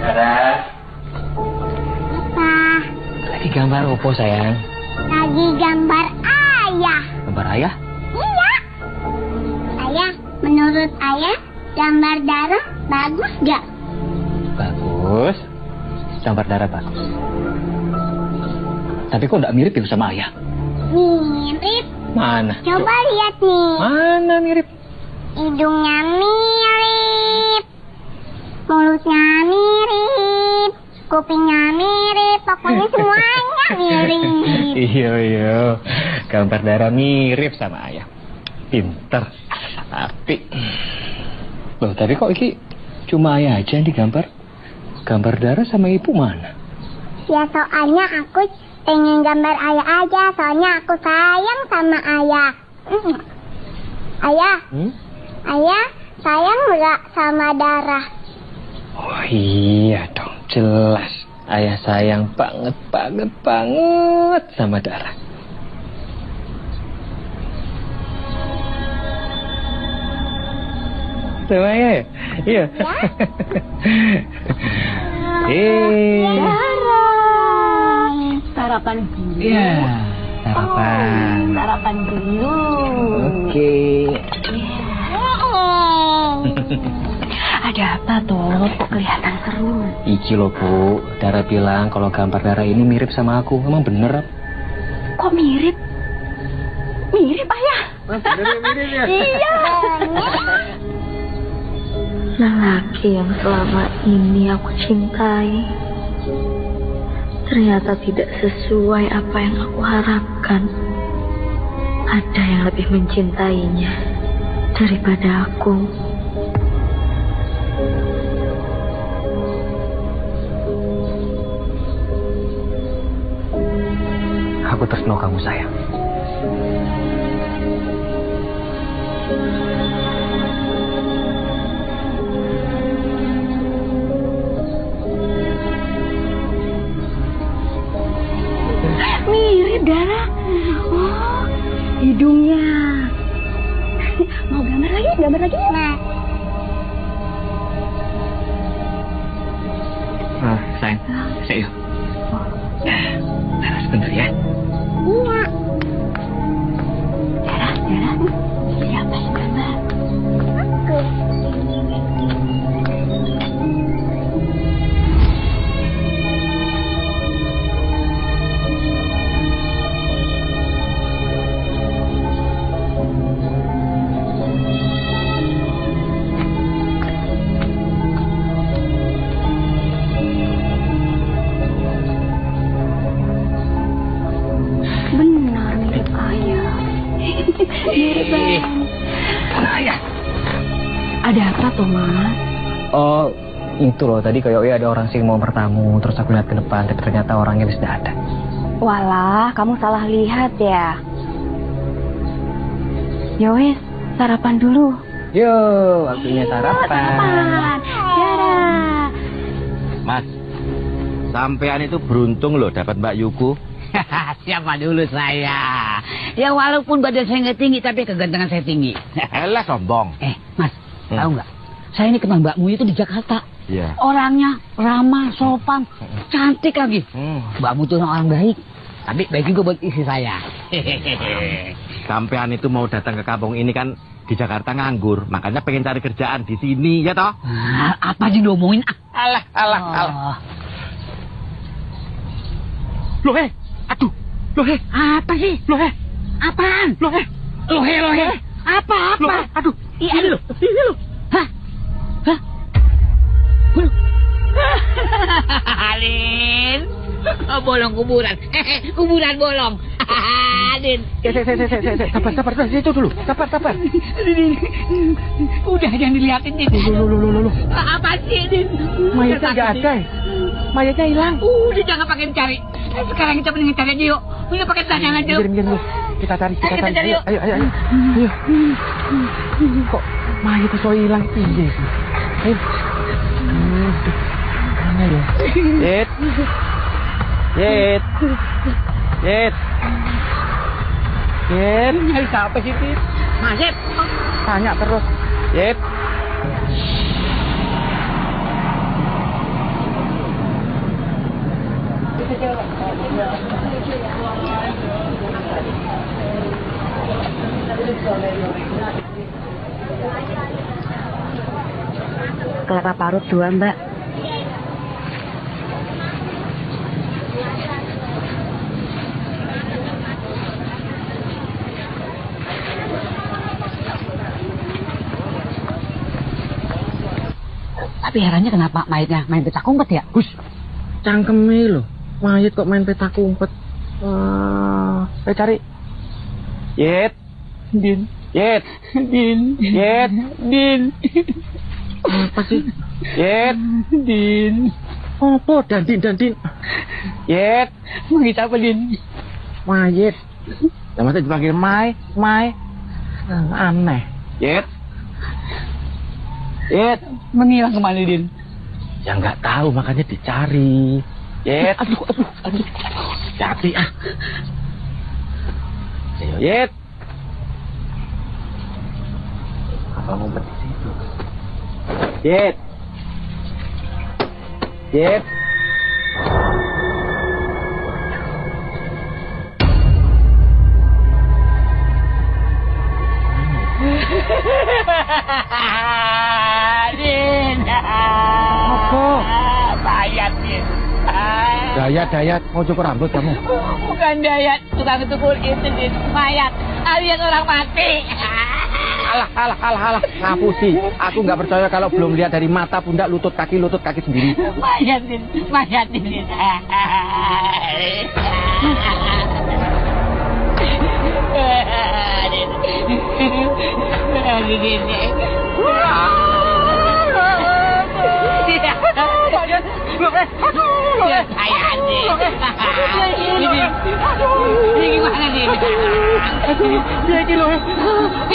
Dara. Apa? Lagi gambar opo sayang? Lagi gambar ayah. Gambar ayah? Iya. Ayah, menurut ayah gambar Dara bagus gak? Bagus. Gambar Dara bagus. Tapi kok nggak mirip itu sama ayah? Mirip. Mana? Coba lihat nih. Mana mirip? Hidungnya mirip. Mulutnya mirip. Kupingnya mirip. Pokoknya semuanya mirip. Iya. Gambar Dara mirip sama ayah. Pinter. Tapi kok ini cuma ayah aja yang digambar? Gambar Dara sama ibu mana? Ya soalnya aku pengen gambar ayah aja. Soalnya aku sayang sama ayah. Ayah. Ayah sayang nggak sama Dara? Oh iya dong, jelas. Ayah sayang banget sama Dara. Sama ayah ya? Iya. Dara. Sarapan dulu. Iya, sarapan. Sarapan dulu. Oke. Ada apa toh? Kok kelihatan seru? Iki loh Bu, Dara bilang kalau gambar Dara ini mirip sama aku. Emang bener? Kok mirip? Mirip ayah? Mirip ya? Iya. Lelaki yang selama ini aku cintai ternyata tidak sesuai apa yang aku harapkan. Ada yang lebih mencintainya daripada aku. Aku tersentuh kamu sayang. Mirip Dara. Oh, hidungnya. Mau gambar lagi? Gambar lagi ya? Sayang, saya yuk. Dara sebentar ya. Iya. Dara, siapa yang gambar? Aku. Benar mirip ayah. Mirip banget. Ayah. Ada apa toh Mas? Oh, itu loh tadi kayak ada orang sih mau bertamu, terus aku lihat ke depan, tapi ternyata orangnya sudah ada. Walah, kamu salah lihat ya. Yowes, sarapan dulu. Yo, waktunya sarapan. Dara. Mas, sampean itu beruntung loh dapat Mbak Yuku. Siapa dulu saya? Ya walaupun badan saya nggak tinggi, tapi kegantengan saya tinggi. Elah sombong. Mas, tahu nggak? Saya ini kenal Mbak Mu itu di Jakarta. Iya. Orangnya ramah, sopan, cantik lagi. Mbak Mu itu orang baik. Tapi baik juga buat istri saya. Sampean itu mau datang ke kampung ini kan di Jakarta nganggur, makanya pengen cari kerjaan di sini, ya toh? Apa sih diomongin? Alah. Loh, aduh. Loh, Apa sih? loh, Apaan? loh, Lohe. Apa? aduh. Ini loh. Hah? Alin. Bolong kuburan. Kuburan bolong. Alin. Sabar, situ dulu. Sabar. Udah jangan dilihatin nih. Loh. Apa sih, Din? Mayatnya nggak ada. Mayatnya hilang. Udah jangan pakai cari. Sekarang kita mending cari aja yuk. Udah pakai tangan aja. Minggir. Kita cari. cari yuk. Ayo. Kok mayatnya so hilang piye sih? Ayo. Mana ya? Yet. Nyari siapa sih, Dit? Masih. Tanya terus. Yet. kelapa parut 2, Mbak. Tapi herannya kenapa mayatnya main petak umpet ya? Gus, cangkeme loh. Mayat kok main petak umpet. Cari. Yet. Din. Yet. Din. Yet. Din. Apa sih? Yet. Din. Apa? Dandin. Yet. Manggil apa, Din? Mayat. Ya masa dipanggil Mai. Aneh. Yet. Yet. Menghilang kemana, Din? Ya nggak tahu, makanya dicari. Yet. Aduh. Hati ah. Ayo, Yet. Apa mau di situ? Yet. Yet. Din. Apa? Bayat, Din. Dayat, mau cukur rambut kamu? Bukan Dayat, tukang cukur itu, Din. Mayat, alias orang mati. Alah, ngapusi. Aku nggak percaya kalau belum lihat dari mata, pundak, lutut kaki sendiri. Mayat, Din.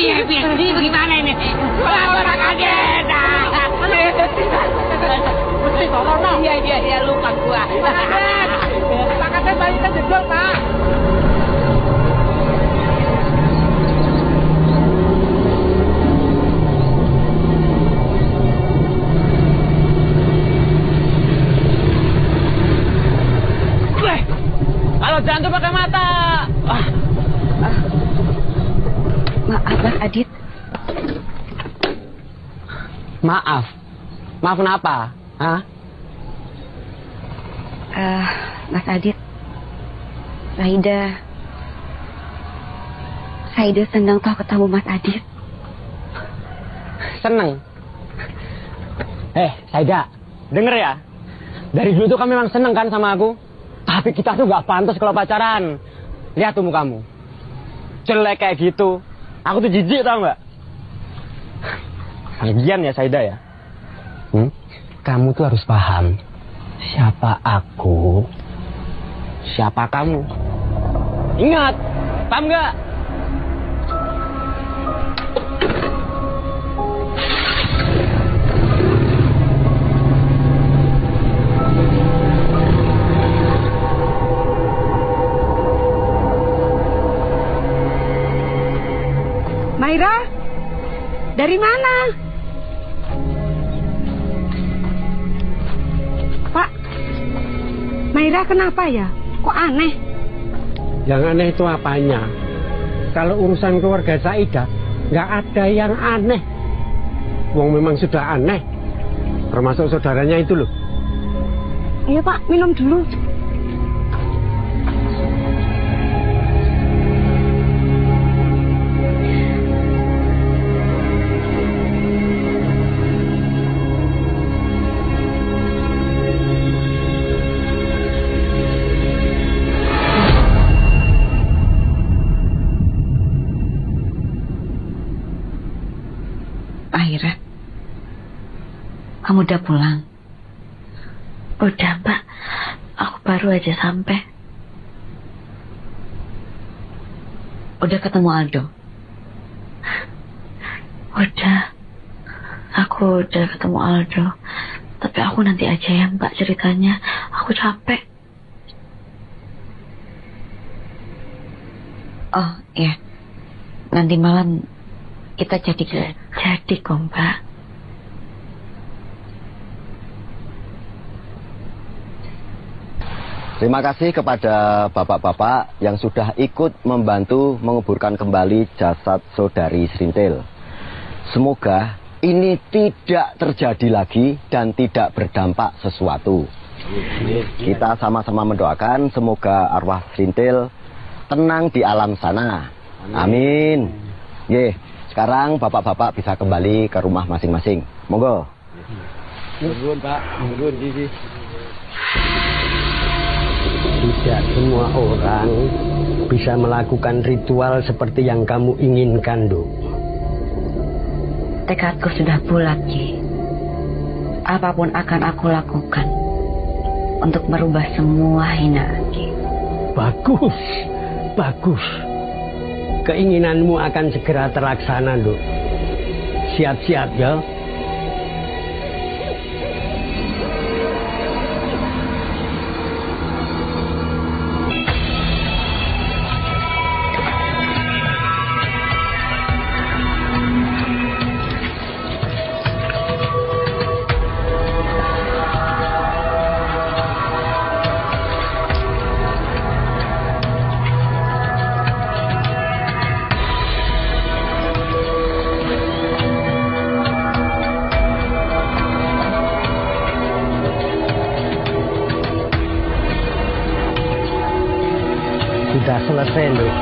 Ini bagaimana ini? Orang kaget. Iya, lupa gua. Pak Kadet balikan jedol, Pak. Kalau jantung pakai mata. Maaf, Mas Adit. Maaf kenapa? Hah? Mas Adit, Saida senang toh ketemu Mas Adit. Seneng? Saida, denger ya. Dari dulu tuh kamu memang seneng kan sama aku. Tapi kita tuh gak pantas kalau pacaran. Lihat tuh mukamu. Jelek kayak gitu. Aku tuh jijik tau gak? Lagian ya Saida ya. Kamu tuh harus paham. Siapa aku, siapa kamu. Ingat, paham gak? Maira, dari mana? Pak, Maira kenapa ya? Kok aneh? Yang aneh itu apanya? Kalau urusan keluarga Saida, nggak ada yang aneh. Wong memang sudah aneh, termasuk saudaranya itu loh. Iya Pak, minum dulu. Akhirnya, kamu udah pulang? Udah, Pak. Aku baru aja sampai. Udah ketemu Aldo? Udah. Aku udah ketemu Aldo. Tapi aku nanti aja ya, Mbak, ceritanya. Aku capek. Oh, iya. Nanti malam kita jadi kok, Mbak. Terima kasih kepada bapak-bapak yang sudah ikut membantu menguburkan kembali jasad saudari Srintil. Semoga ini tidak terjadi lagi dan tidak berdampak sesuatu. Kita sama-sama mendoakan semoga arwah Srintil tenang di alam sana. Amin. Ye, sekarang bapak-bapak bisa kembali ke rumah masing-masing. Monggo. Nuwun, Pak. Nuwun iki. Tidak semua orang bisa melakukan ritual seperti yang kamu inginkan, Duk. Tekadku sudah bulat, Ki. Apapun akan aku lakukan untuk merubah semua hinaan, Ki. Bagus, bagus. Keinginanmu akan segera terlaksana, Duk. Siap-siap ya. Sudah selesai, Duk.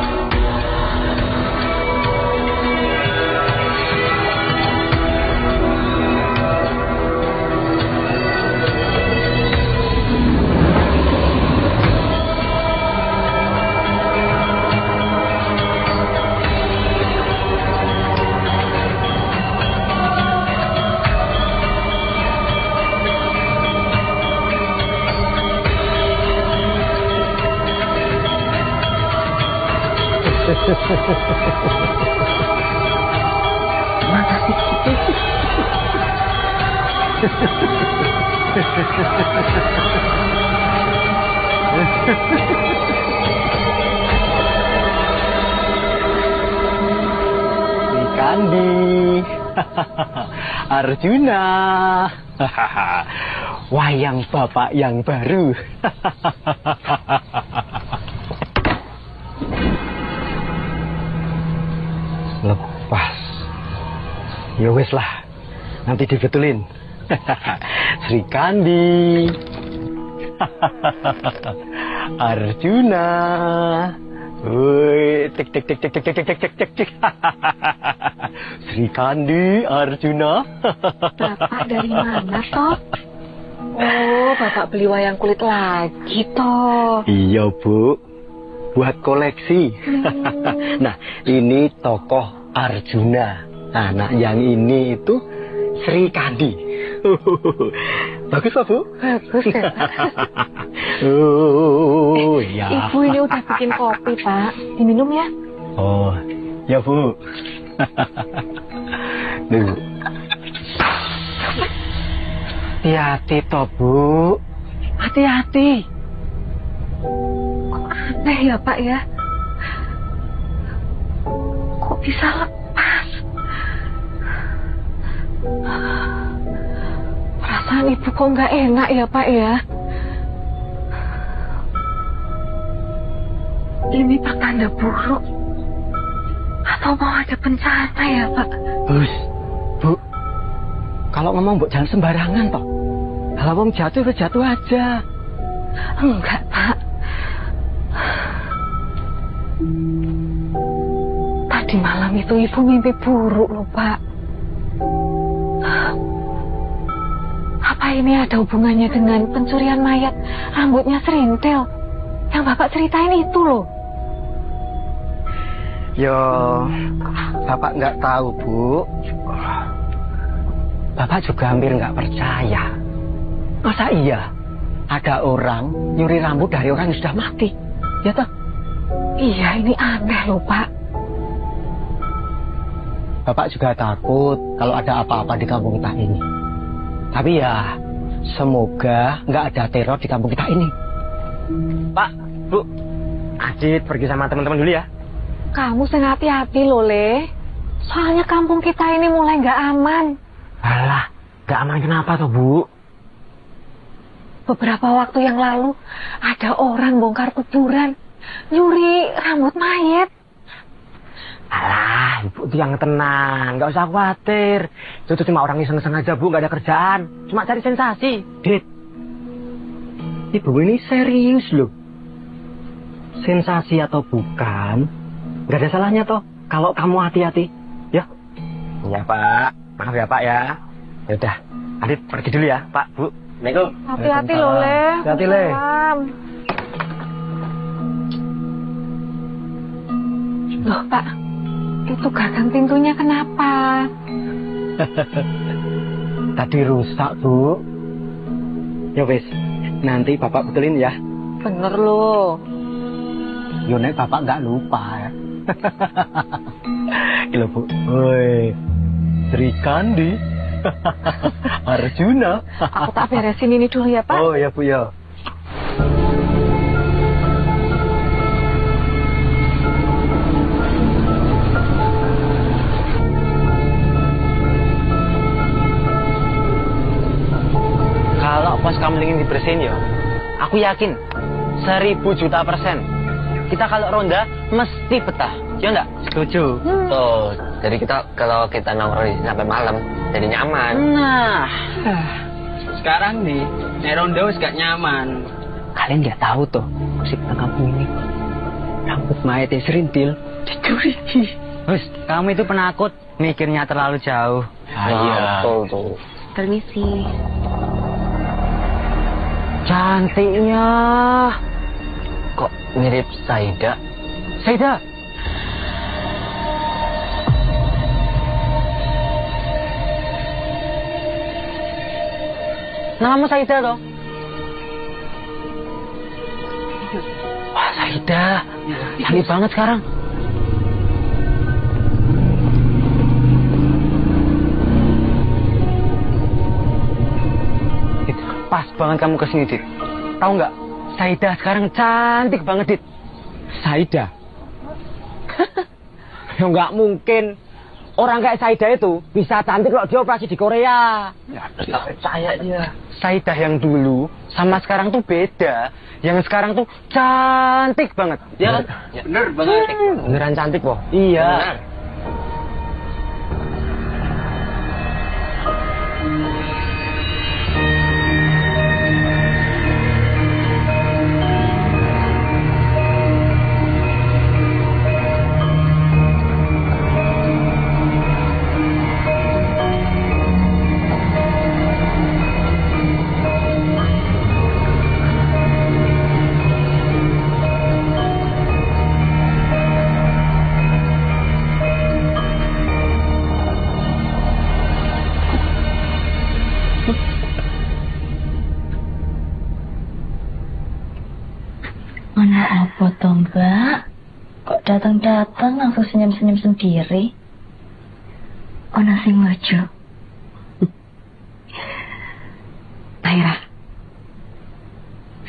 Makasih, Ki. Kandi, Arjuna, wayang bapak yang baru. Lepas, ya wes lah, nanti dibetulin. Sri Kandi, Arjuna, woi, tik tik tik tik tik tik tik tik tik tik. Sri Kandi, Arjuna. Bapak dari mana, toh? Oh, Bapak beli wayang kulit lagi, toh. Iya, Bu. Buat koleksi. Nah, ini tokoh Arjuna. Nah, yang ini itu Sri Kandi. Bagus, Pak, Bu? Bagus ya, Pak. Oh, ya. Ibu ini udah bikin kopi, Pak. Diminum ya? Oh, ya, Bu. Duh. Hati-hati, toh, Bu. Hati-hati. Aneh ya, Pak ya. Kok bisa lepas? Perasaan ibu kok nggak enak ya, Pak ya. Ini pertanda buruk atau mau ada bencana ya, Pak? Bus, Bu. Kalau ngomong jangan sembarangan, toh. Kalau wong jatuh aja. Enggak, Pak. Tadi malam itu ibu mimpi buruk loh, Pak. Apa ini ada hubungannya dengan pencurian mayat rambutnya Srintil yang Bapak ceritain itu loh? Yo, Bapak nggak tahu, Bu. Bapak juga hampir nggak percaya. Masa iya ada orang nyuri rambut dari orang yang sudah mati? Ya toh? Iya, ini aneh loh, Pak. Bapak juga takut kalau ada apa-apa di kampung kita ini. Tapi ya, semoga nggak ada teror di kampung kita ini. Pak, Bu, Adit pergi sama teman-teman dulu ya. Kamu sing hati-hati loh, Le. Soalnya kampung kita ini mulai nggak aman. Alah, nggak aman kenapa toh, Bu? Beberapa waktu yang lalu ada orang bongkar kuburan, nyuri rambut mayat. Alah, ibu itu yang tenang, nggak usah khawatir. Itu cuma orang iseng-iseng aja, Bu, nggak ada kerjaan. Cuma cari sensasi. Dit, ibu ini serius loh. Sensasi atau bukan, nggak ada salahnya toh kalau kamu hati-hati. Ya? Iya, Pak. Maaf ya, Pak ya. Yaudah, Adit pergi dulu ya, Pak, Bu. Assalamualaikum. Hati-hati loh, Le. Hati-hati, Le. Loh, Pak. Itu gagang pintunya kenapa? Tadi rusak, Bu. Ya wes, nanti Bapak betulin ya. Bener loh. Yo nek Bapak nggak lupa ya. Ilo Bu. Woi, Sri Kandi. Arjuna. Aku tak beresin ini dulu ya, Pak. Oh ya Bu ya. Kalau pos kamu ingin dibersihin ya, aku yakin 1000.000.000%. Kita kalau ronda mesti betah, ya enggak? Setuju. Oh, jadi kalau kita nongkrong di sini sampai malam, jadi nyaman. Nah, Sekarang nih, nek ronda wis gak nyaman. kalian nggak tahu tuh musik kampung ini. Rambut mayatnya serintil dicuri. Terus kamu itu penakut, mikirnya terlalu jauh. Iya. Betul tuh. Permisi. Cantiknya. Kok mirip Saida? Saida. Namamu Saida toh? Wah, Saida. Cantik banget sekarang. Dit, pas banget kamu kesini, Dit. Tahu nggak? Saida sekarang cantik banget, Dit. Saida? Ya nggak mungkin. Orang kayak Saida itu bisa cantik kalau dia operasi di Korea. Ya, nggak percaya dia. Saida yang dulu sama sekarang tuh beda. Yang sekarang tuh cantik banget. Ya kan? Ya, bener banget. Beneran cantik, Boh. Iya. Benar. Mana apa toh, Mbak? Kok datang-datang langsung senyum-senyum sendiri? Ono sing lucu. Taira,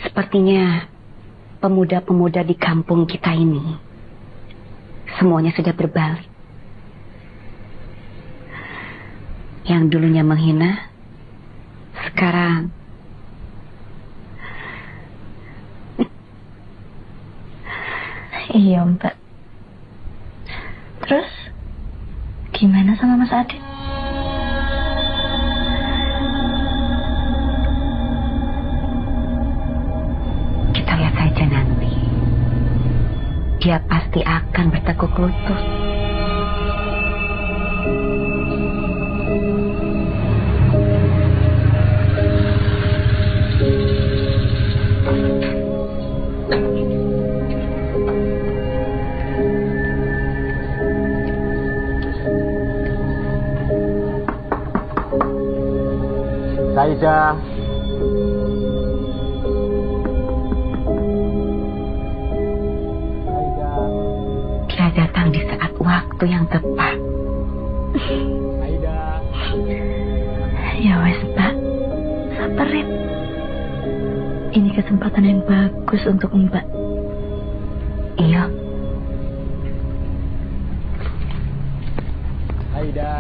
sepertinya pemuda-pemuda di kampung kita ini semuanya sudah berbalik. Yang dulunya menghina, sekarang Iya, Mbak. Terus, gimana sama Mas Adit? kita lihat saja nanti. Dia pasti akan bertekuk lutut. Saida. Dia datang di saat waktu yang tepat. Saida. Ya wes, Mbak. Sabarin. Ini kesempatan yang bagus untuk Mbak. Iya. Saida.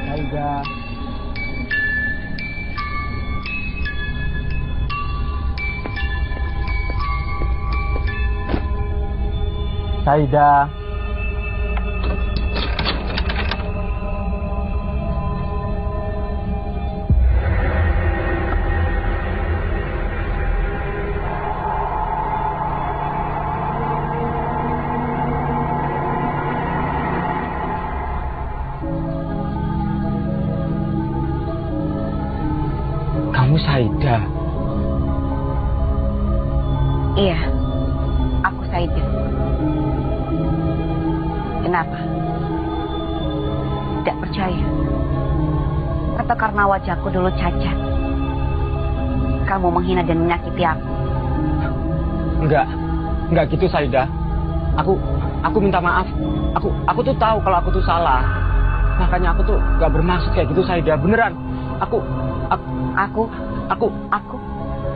Saida. Saida. Kamu Saida? Iya, aku Saida. Kenapa? Tidak percaya? Atau karena wajahku dulu cacat? Kamu menghina dan menyakiti aku? Enggak gitu Saida. Aku minta maaf. Aku tuh tahu kalau aku tuh salah. Makanya aku tuh gak bermaksud kayak gitu Saida. Beneran. Aku.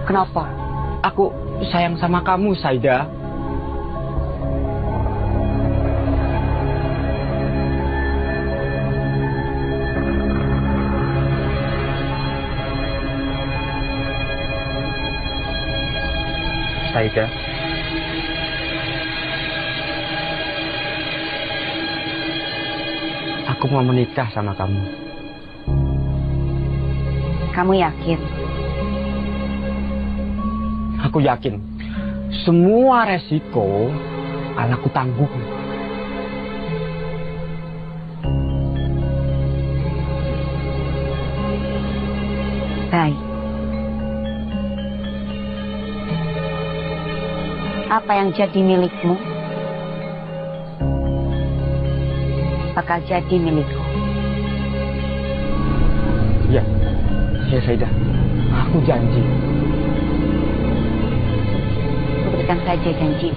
Kenapa? Aku sayang sama kamu Saida. Saida. Aku mau menikah sama kamu. Kamu yakin? Aku yakin. Semua resiko akan aku tanggung. Baik. Apa yang jadi milikmu bakal jadi milikku. Ya Saida, aku janji. Berikan saja janji.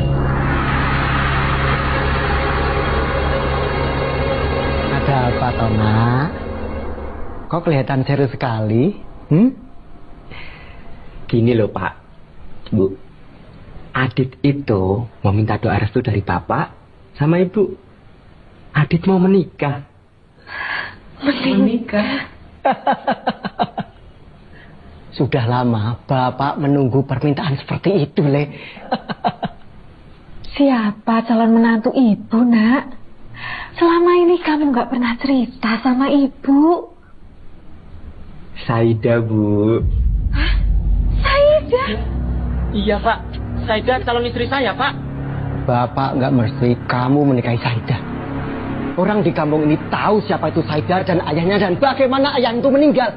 Ada apa Tona? Kok kelihatan serius sekali? Gini loh Pak, Bu. Adit itu mau minta doa restu dari Bapak sama Ibu. Adit mau menikah. Menikah? Sudah lama Bapak menunggu permintaan seperti itu, Le. Siapa calon menantu ibu, Nak? Selama ini kamu nggak pernah cerita sama ibu. Saida, Bu. Hah? Saida? Iya, Pak. Saida calon istri saya, Pak. Bapak nggak mesti kamu menikahi Saida. Orang di kampung ini tahu siapa itu Saida dan ayahnya dan bagaimana ayah itu meninggal.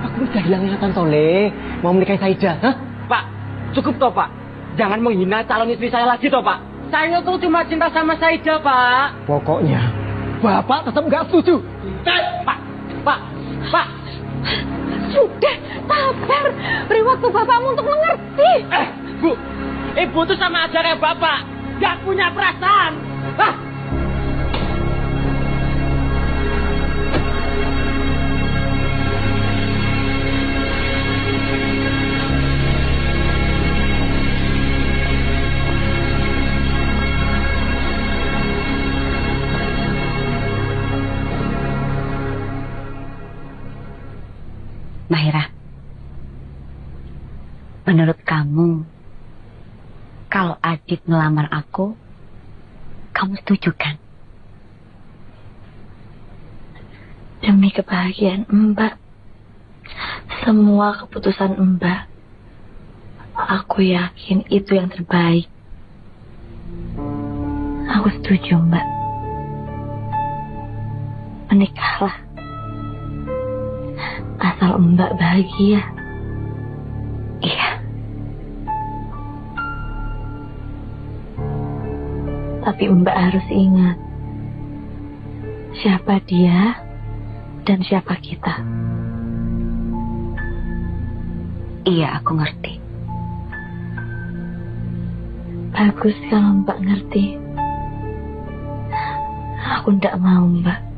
Aku udah hilang ingatan toh, Le. Mau menikahi Saida, hah? Pak, cukup toh, Pak. Jangan menghina calon istri saya lagi toh, Pak. Saya tuh cuma cinta sama Saida, Pak. Pokoknya Bapak tetap nggak setuju. Pak. Sudah, sabar. Beri waktu bapakmu untuk mengerti. Bu, Ibu tuh sama aja kayak Bapak. Nggak punya perasaan. Hah? Mahira, menurut kamu, kalau Adit melamar aku, kamu setuju kan? Demi kebahagiaan Mbak, semua keputusan Mbak, aku yakin itu yang terbaik. Aku setuju, Mbak. Menikahlah. Asal Mbak bahagia. Iya. Tapi Mbak harus ingat, siapa dia dan siapa kita. Iya, aku ngerti. Bagus kalau Mbak ngerti. Aku ndak mau, Mbak.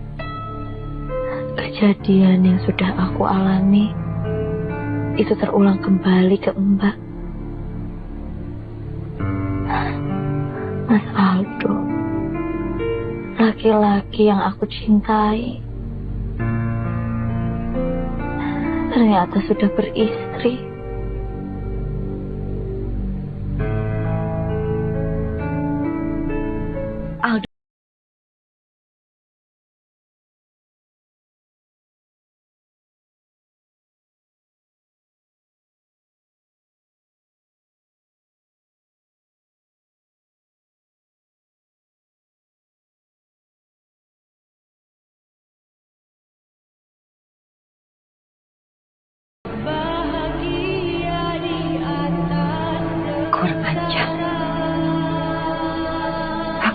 Kejadian yang sudah aku alami itu terulang kembali ke Mbak. Mas Aldo, laki-laki yang aku cintai, ternyata sudah beristri.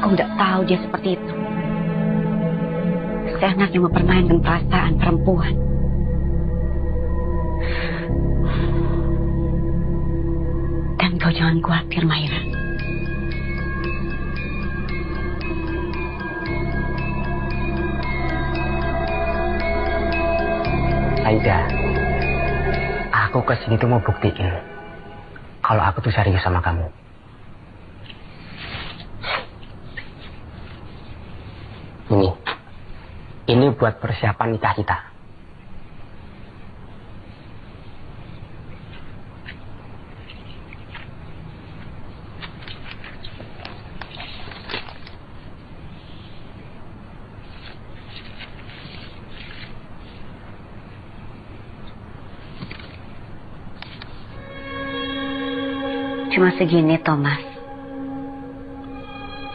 Kau tidak tahu dia seperti itu. Seenaknya mempermainkan perasaan perempuan. Dan kau jangan khawatir, Mahira. Aida, aku kesini tuh mau buktiin kalau aku tuh serius sama kamu. Ini buat persiapan nikah kita. Cuma segini, Thomas.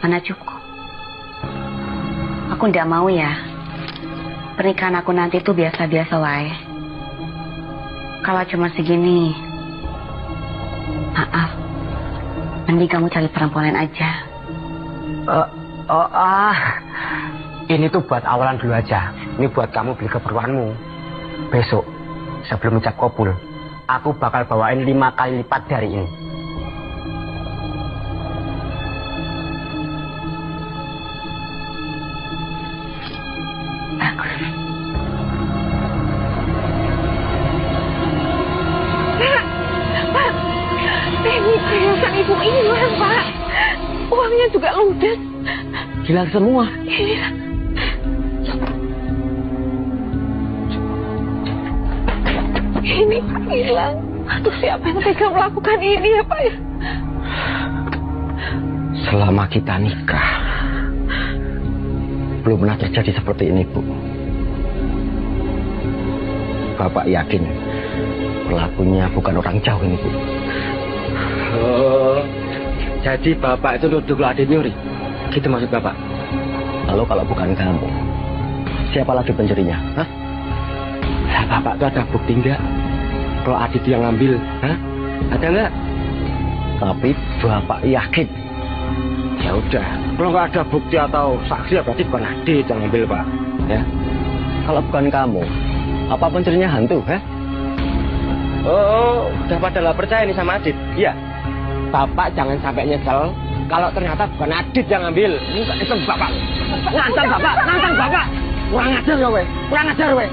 Mana cukup. Aku tidak mau ya. Pernikahan aku nanti tuh biasa-biasa wae. Kalau cuma segini, maaf. Mending kamu cari perempuan lain aja. Ini tuh buat awalan dulu aja. Ini buat kamu beli keperluanmu. Besok, sebelum ucap kabul, aku bakal bawain 5 kali lipat dari ini. Ibu hilang, Pak. Uangnya juga ludes. Hilang semua? Iya. Ini Pak hilang. Aduh, siapa yang tega melakukan ini ya, Pak? Selama kita nikah, belum pernah terjadi seperti ini, Bu. Bapak yakin pelakunya bukan orang jauh ini, Bu. Oh, jadi Bapak itu nuduh kalau Adit nyuri? Gitu maksud Bapak? Lalu kalau bukan kamu, siapa lagi pencurinya? Hah? Nah, Bapak tuh ada bukti enggak? Kalau Adit yang ngambil, hah? Ada enggak? Tapi Bapak yakin? Ya udah, kalau nggak ada bukti atau saksi, ya berarti bukan Adit yang ngambil, Pak. Ya, kalau bukan kamu, apa pencurinya hantu, hah? Oh, udah pada nggak percaya nih sama Adit? Iya. Bapak jangan sampai nyesel kalau ternyata bukan Adit yang ngambil. Ini nggak nyesel Bapak. Nantang Bapak. Kurang ajar ya, weh. Kurang ajar, weh.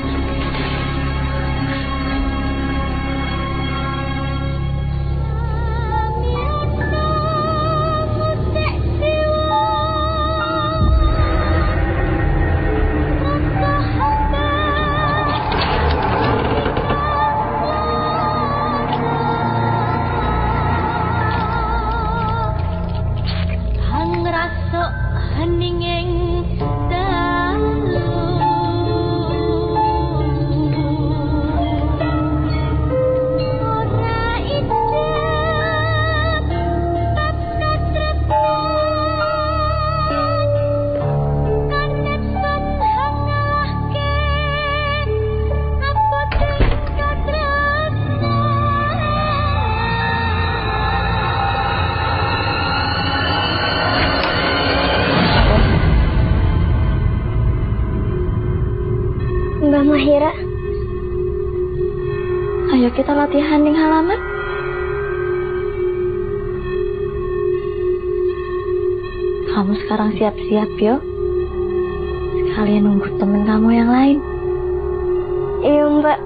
Mbak Mahira, ayo kita latihan di halaman. Kamu sekarang siap-siap, yo. Sekalian nunggu temen kamu yang lain. Iya, Mbak.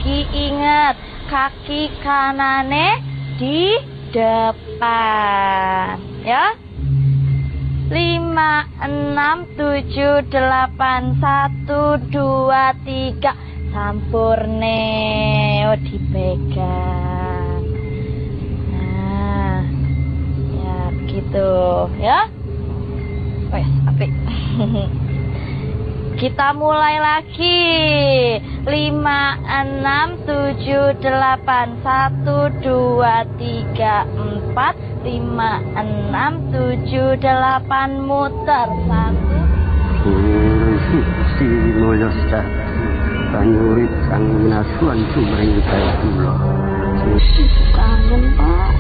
lagi, ingat kaki kanane di depan, ya. 5, 6, 7, 8, 1, 2, 3. Sampurne, oh dipegang. Nah, ya begitu, ya. Wes, apik. Kita mulai lagi. 5, 6, 7, 8, 1, 2, 3, 4, 5, 6, 7, 8, muter. 1. Si moyo sak panurip kang minasuan sumring kula. Kangen, Pak.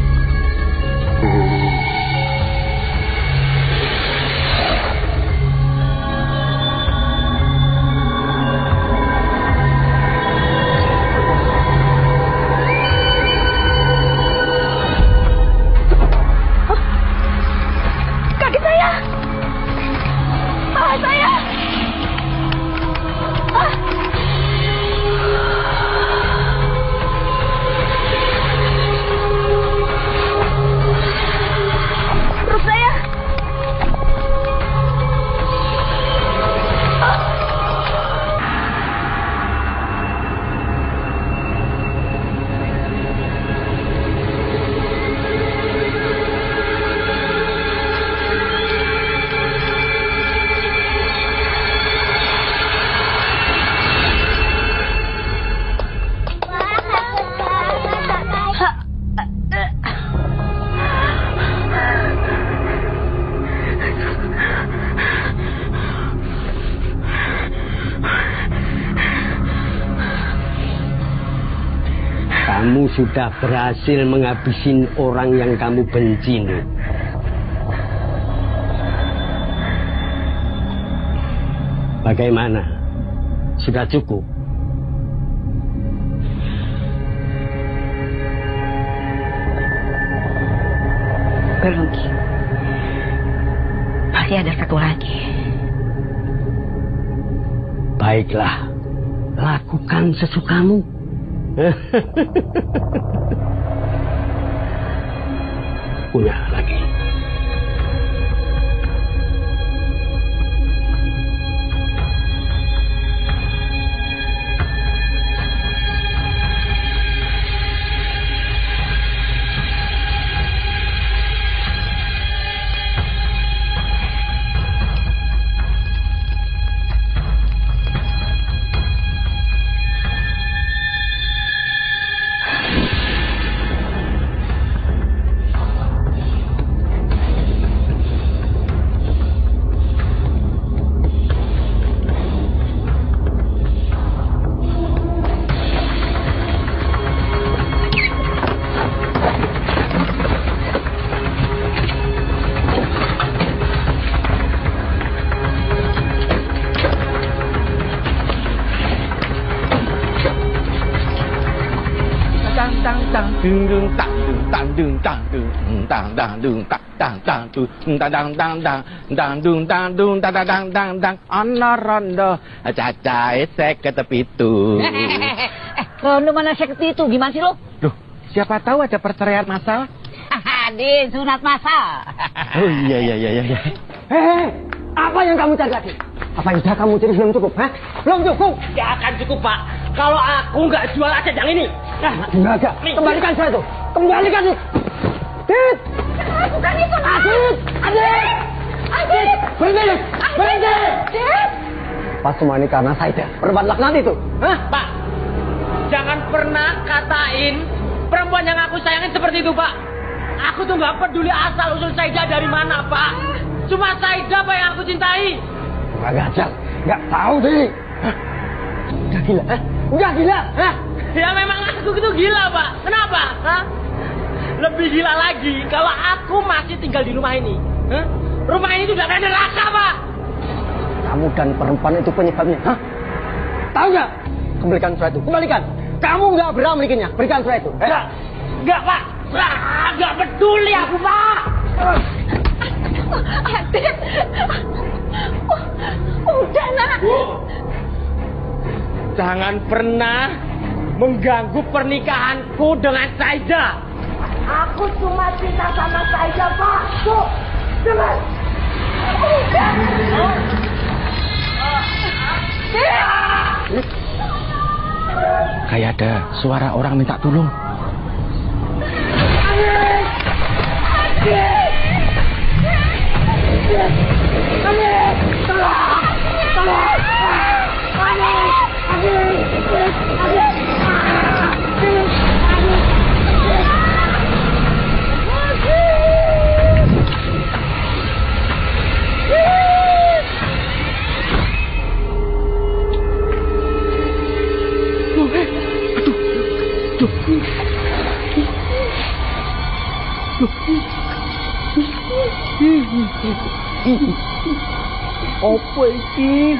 Kamu sudah berhasil menghabisin orang yang kamu benci, Nur. Bagaimana? Sudah cukup? Belum, Ki. Masih ada satu lagi. Baiklah, lakukan sesukamu. Punya lagi. Rondo cacae seket pitu. Rondo mana seket itu? Gimana sih lo? Loh, siapa tahu ada perceraian massal? Di sunat masal. Oh iya. Apa yang kamu cari lagi? Apa yang sudah kamu cari belum cukup? Hah? Belum cukup? Gak akan cukup, Pak. Kalau aku nggak jual aja yang ini. Enggak. Kembalikan saya itu. Kembalikan itu. Adit! Bukan itu, Adit! Berhenti! Adit! Pas semua ini karena Saida, perempuan laknat itu. Hah? Pak, jangan pernah katain perempuan yang aku sayangin seperti itu, Pak. Aku tuh nggak peduli asal usul Saida dari mana, Pak. Cuma Saida, Pak, yang aku cintai. Nggak gajah, nggak tahu diri. Nggak gila, nggak gila. Ya memang aku itu gila, Pak. Kenapa? Hah? Lebih gila lagi kalau aku masih tinggal di rumah ini. Hah? Rumah ini sudah ada neraka, Pak. Kamu dan perempuan itu penyebabnya. Hah? Tahu nggak? Kembalikan surat itu. Kembalikan. Kamu nggak berhak memilikinya. Berikan surat itu. Nggak, Pak. Nggak peduli aku, Pak. Adit! Udah, nak. Bu, jangan pernah mengganggu pernikahanku dengan Saida. Aku cuma cinta sama Saida, Pak. Tuh, dengar. Kayak ada suara orang minta tolong. Apa iki?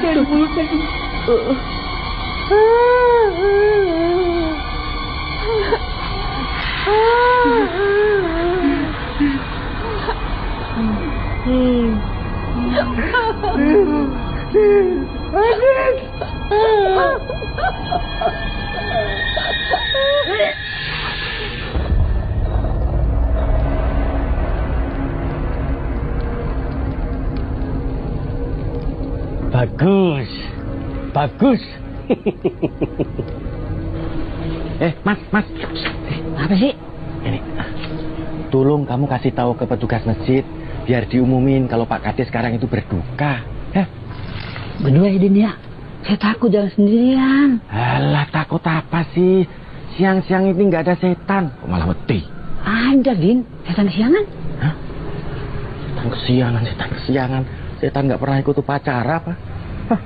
Bagus. Bagus. Mas. Apa sih? Ini. Tolong kamu kasih tahu ke petugas masjid biar diumumin kalau Pak Kades sekarang itu berduka. Berdua ya, Din ya. Saya takut jalan sendirian. Alah, takut apa sih? Siang-siang ini nggak ada setan. Kok malah wedi? Ada, Din. Setan kesiangan. Hah? Setan kesiangan. Setan nggak pernah ikut upacara apa? Hah?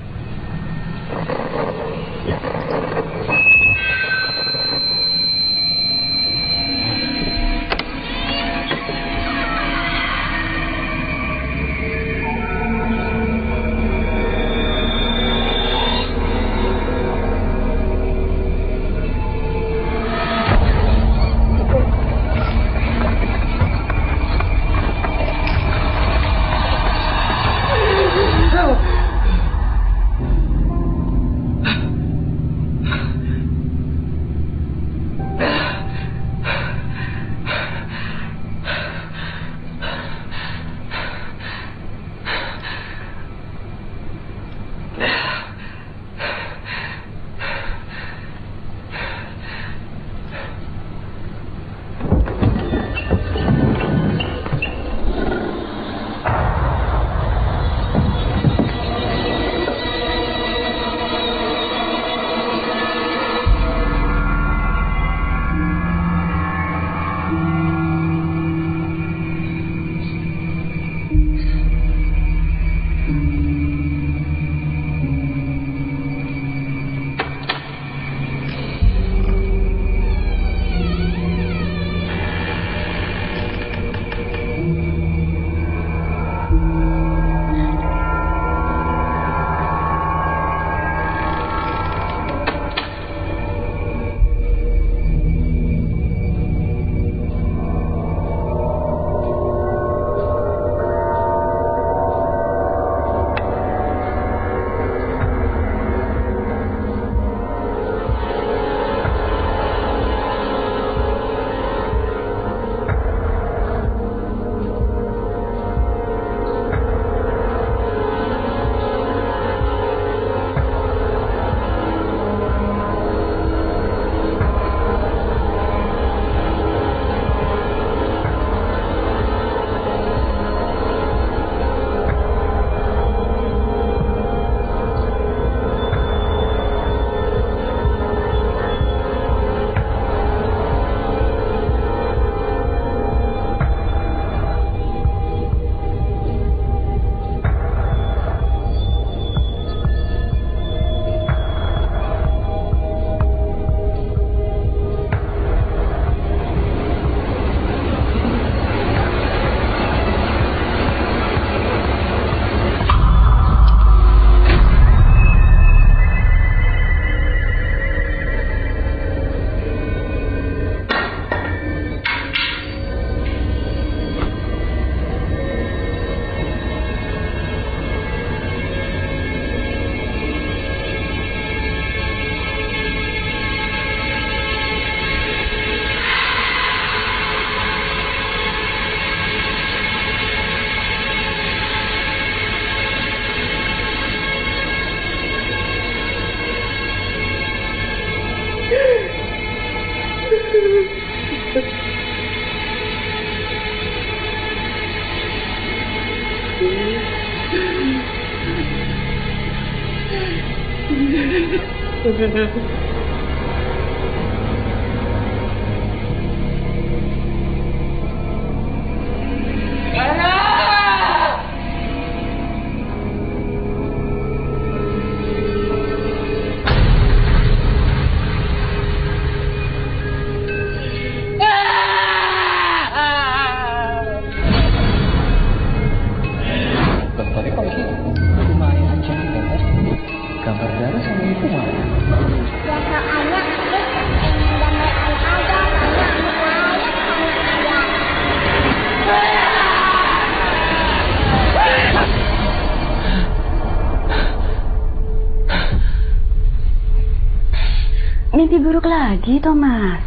Mimpi buruk lagi, Thomas.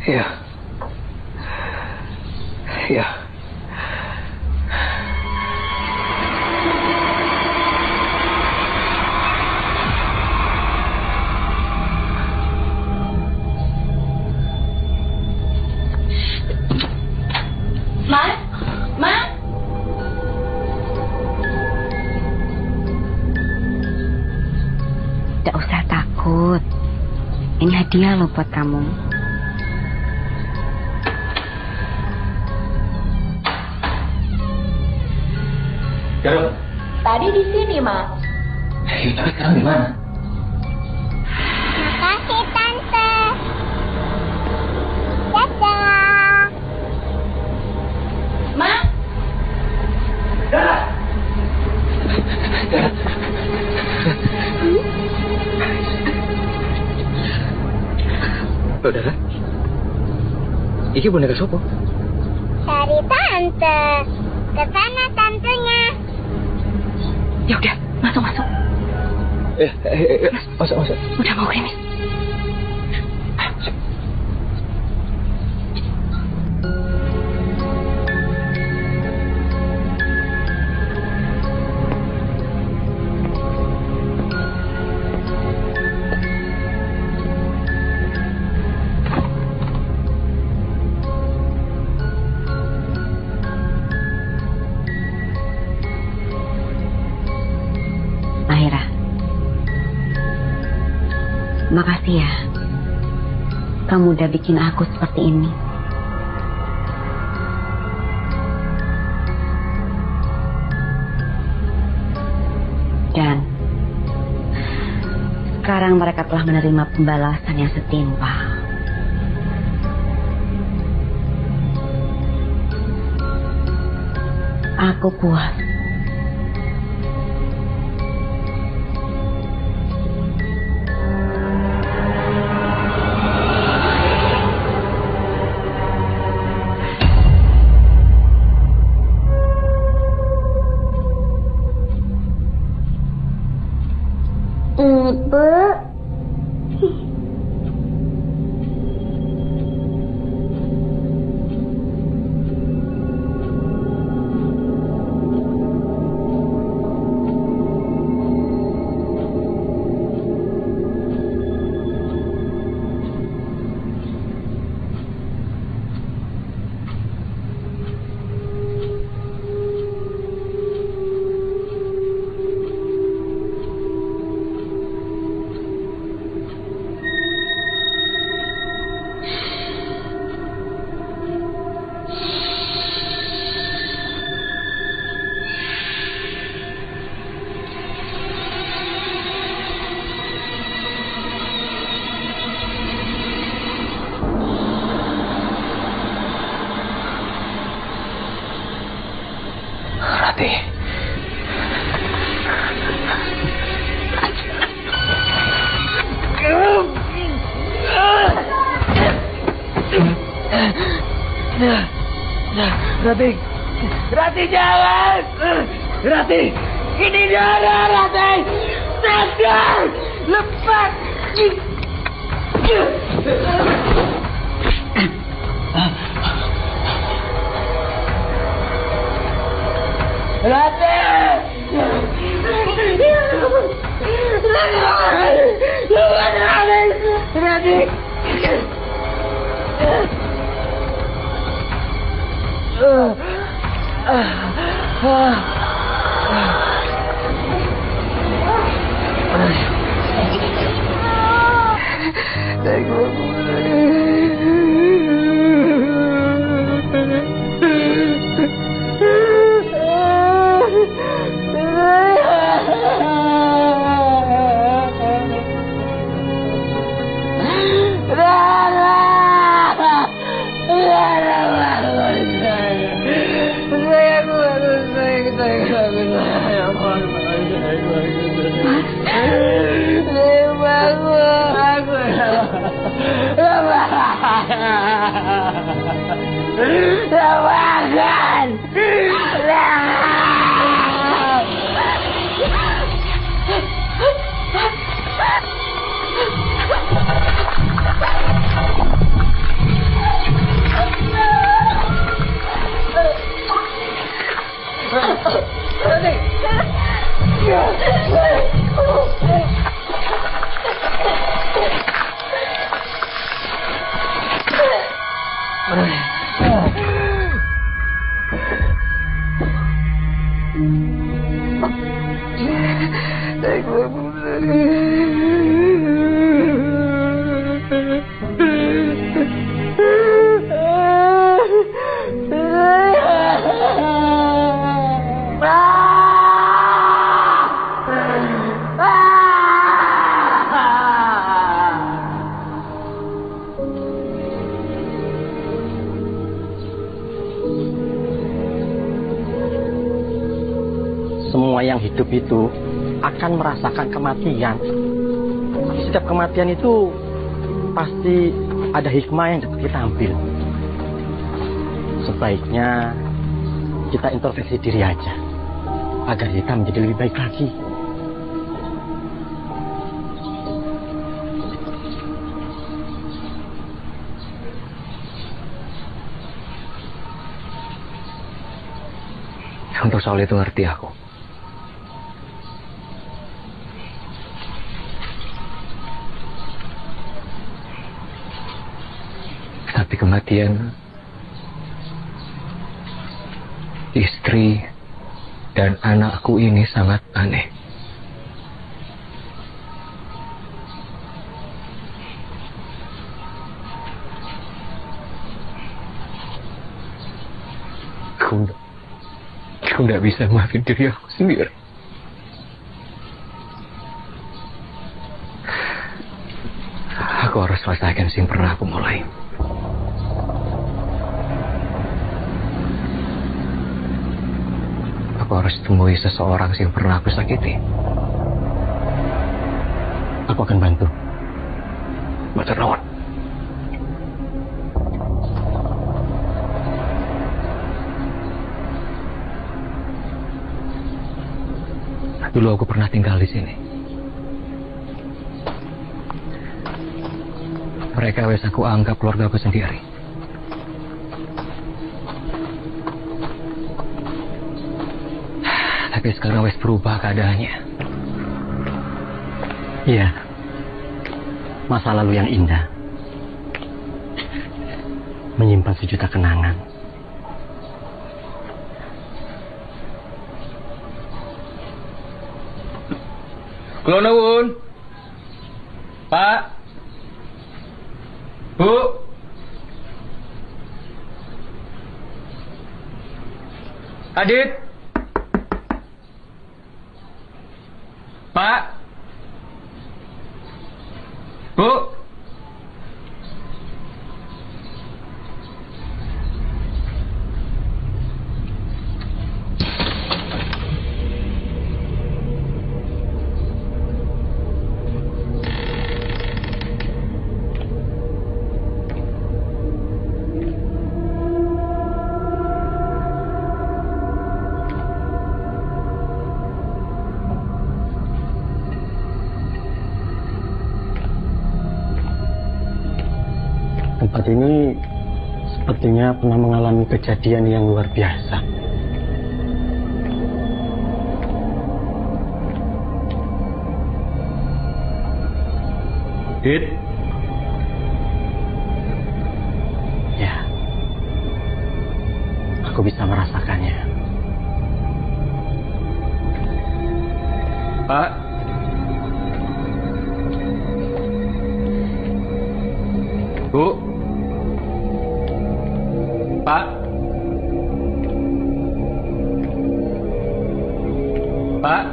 Iya. Iya. Tidak usah takut. Ini hadiah loh buat kamu. Galuh. Tadi di sini, Mas. Tapi sekarang di mana? Makasih, Tante. Dadah. Ma? Saudara, iki boneka sopo? Dari Tante. Ke sana tantenya. Ya udah, masuk. Masuk. Udah mau gerimis. Mahira, makasih ya. Kamu udah bikin aku seperti ini. Dan sekarang mereka telah menerima pembalasan yang setimpal. Aku puas. Ibu. Rati. Rati jangan. Rati, ini darah Rati. Sadar, lepas. Semua yang hidup itu akan merasakan kematian. Setiap kematian itu pasti ada hikmah yang dapat kita ambil. Sebaiknya kita introspeksi diri aja, agar kita menjadi lebih baik lagi. Untuk soal itu ngerti aku. Tapi kematian istri dan anakku ini sangat aneh. Aku tidak bisa maafin diri aku sendiri. Aku harus selesaikan yang pernah aku mulai. Aku harus temui seseorang yang pernah aku sakiti. Aku akan bantu. Matur nuwun. Dulu aku pernah tinggal di sini. Mereka wes aku anggap keluarga aku sendiri. Tapi sekarang wes berubah keadaannya. Iya. Masa lalu yang indah menyimpan sejuta kenangan. Kula nuwun. Pak. Bu. Adit. Pak. Bu. Tempat ini sepertinya pernah mengalami kejadian yang luar biasa. Dit. Ya. Aku Aku bisa merasakannya. Pak. Bu. Pak. Pak.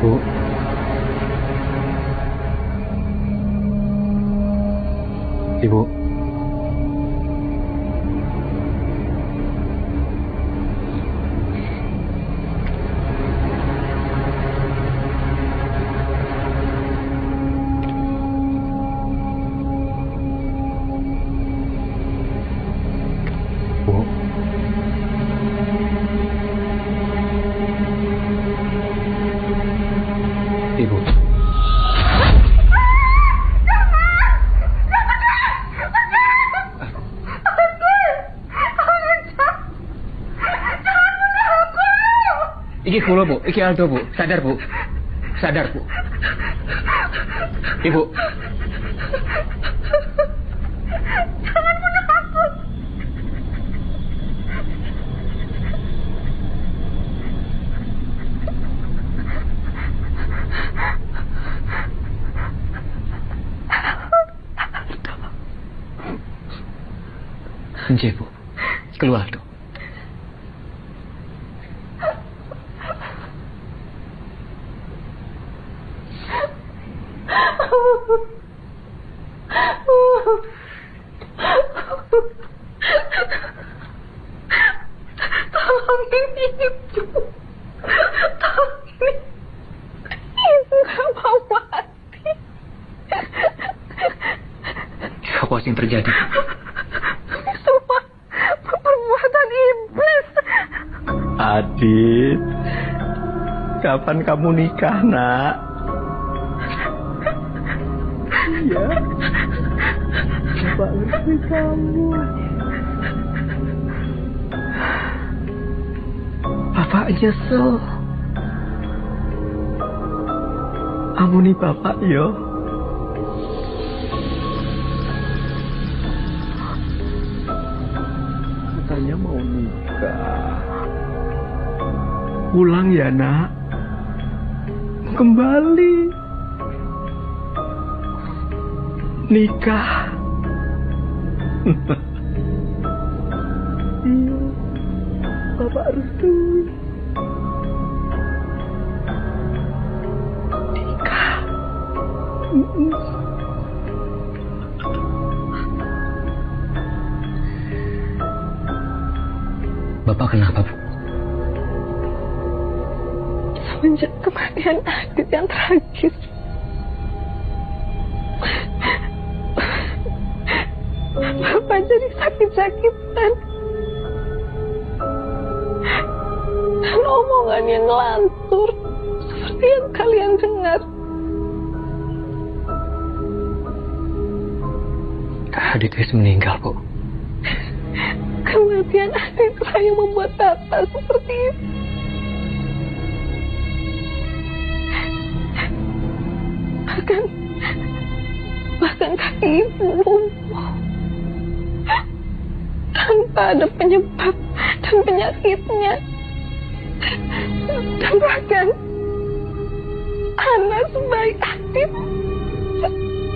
Bu. Ibu. Bu. Ibu. Iki kula, Bu. Iki Aldo, Bu. Sadar, Bu. Sadar, Bu. Ibu. Jangan bunuh aku. Nggih, Bu. Keluar, Aldo. Tolongin ibu. Tolongin. Ibu gak mau mati. Apa yang terjadi? Semua perbuatan iblis. Adit, kapan kamu nikah, Nak? Ya, Bapak ngerti kamu. Bapak nyesel. Ampuni Bapak, yo. Katanya mau nikah. Pulang ya, Nak. Kembali. Nikah. Iya. Bapak harus tuh. Nikah. Bapak kenapa, Bu? Semenjak kematian Adit yang tragis, Bapak jadi sakit-sakitan. Dan omongannya ngelantur seperti yang kalian dengar. Adit wis meninggal, Bu. Kematian Aditlah yang membuat Bapak seperti itu. Bahkan kaki ibu lumpuh tanpa ada penyebab dan penyakitnya. Dan bahkan anak sebaik Adit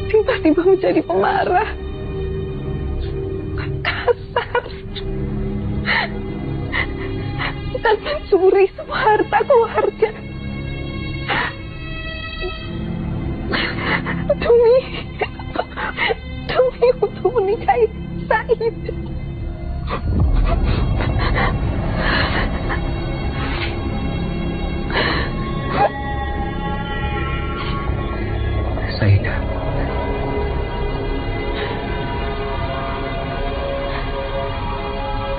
tiba-tiba menjadi pemarah, kasar, dan mencuri semua harta keluarga. Demi untuk menikahi Said. Saida.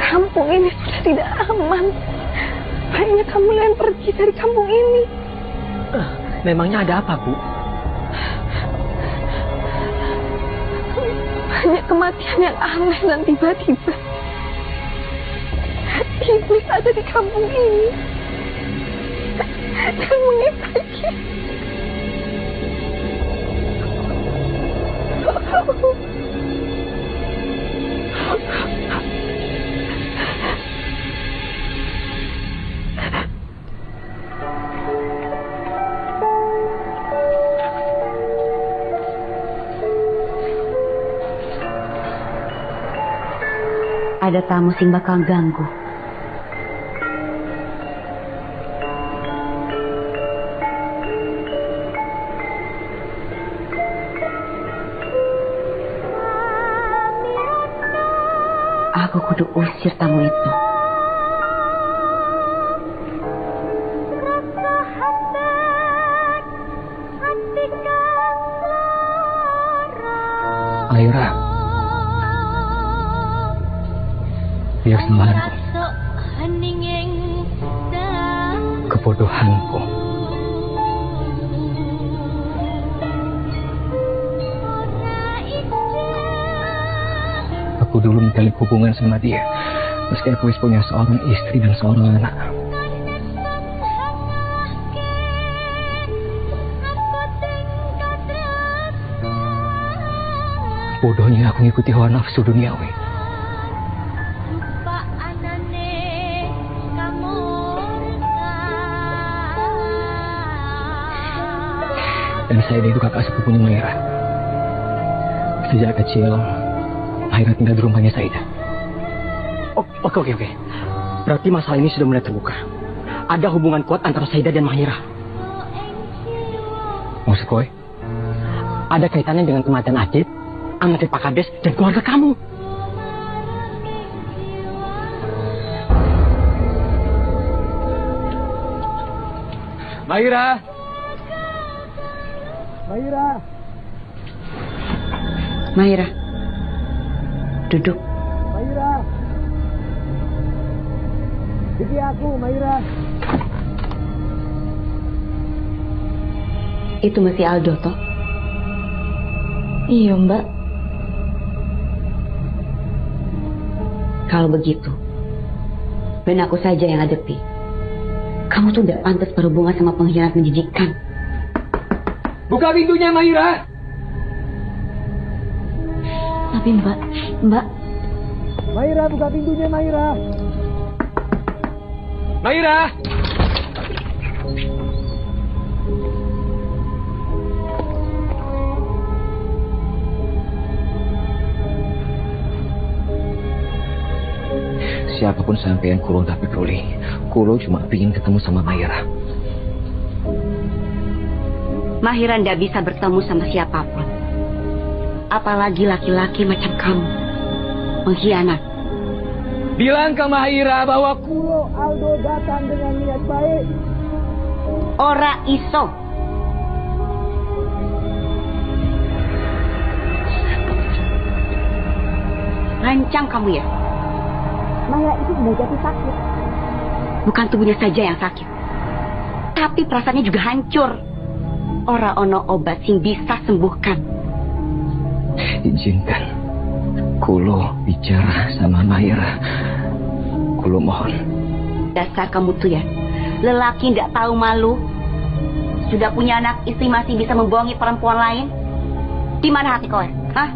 Kampung ini sudah tidak aman. Baiknya kamu lain pergi dari kampung ini. Memangnya ada apa, Bu? Hanya kematian yang aneh dan tiba-tiba. Iblis ada di kampung ini dan mengitaki. Ada tamu sing bakal ganggu. Aku kudu usir tamu itu. Aira, biar kesalahanku, kebodohanku, aku dulu menjalin hubungan sama dia, meski aku punya seorang istri dan seorang anak. Bodohnya aku ngikuti hawa nafsu duniawi. Dan saya itu kakak sepupunya Maira. Sejak kecil, Maira tinggal di rumahnya Saida. Oh, oke. Berarti masalah ini sudah mulai terbuka. Ada hubungan kuat antara Saida dan Mahira. Maksud kowe? Ada kaitannya dengan kematian Adit, anak Pak Kades, dan keluarga kamu. Maira! Maira, duduk. Maira, jadi aku, Maira. Itu masih Aldo, toh? Iya, Mbak. Kalau begitu, ben aku saja yang hadapi. Kamu tuh gak pantas berhubungan sama pengkhianat menjijikan. Buka pintunya, Maira! Tapi Mbak. Maira, buka pintunya, Maira. Maira! Siapapun sampean Kulo gak peduli. Kulo cuma pingin ketemu sama Maira. Mahira ndak bisa bertemu sama siapapun. Apalagi laki-laki macam kamu. Mengkhianat. Bilang ke Mahira bahwa Kulo Aldo datang dengan niat baik. Ora iso. Lancang kamu ya. Maya itu sudah jatuh sakit. Bukan tubuhnya saja yang sakit, tapi perasaannya juga hancur. Ora ono obat sing bisa sembuhkan. Izinkan Kulo bicara sama Maira. Kulo mohon. Dasar kamu tuh ya, lelaki ndak tahu malu. Sudah punya anak istri masih bisa membohongi perempuan lain. Di mana hati kau? Hah?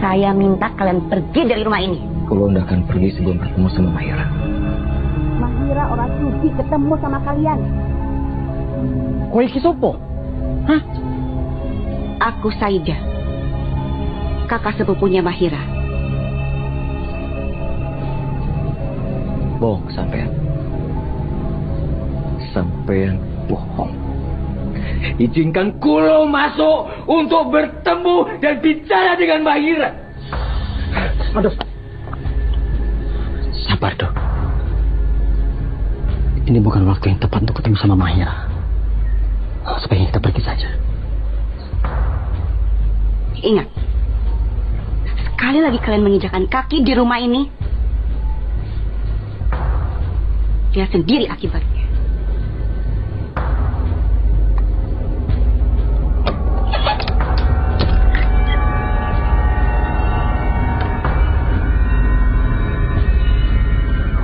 Saya minta kalian pergi dari rumah ini. Kulo ndak akan pergi sebelum bertemu sama Maira. Mahira orang sudi ketemu sama kalian. Kowe iki sopo? Hah? Aku Saida, kakak sepupunya Mahira. Bohong sampean. Sampean bohong. Izinkan Kulo masuk untuk bertemu dan bicara dengan Mahira. Aduh. Sabar, Dok. Ini bukan waktu yang tepat untuk ketemu sama Mahira. Sebaiknya kita pergi saja. Ingat, sekali lagi kalian menginjakan kaki di rumah ini, lihat sendiri akibatnya.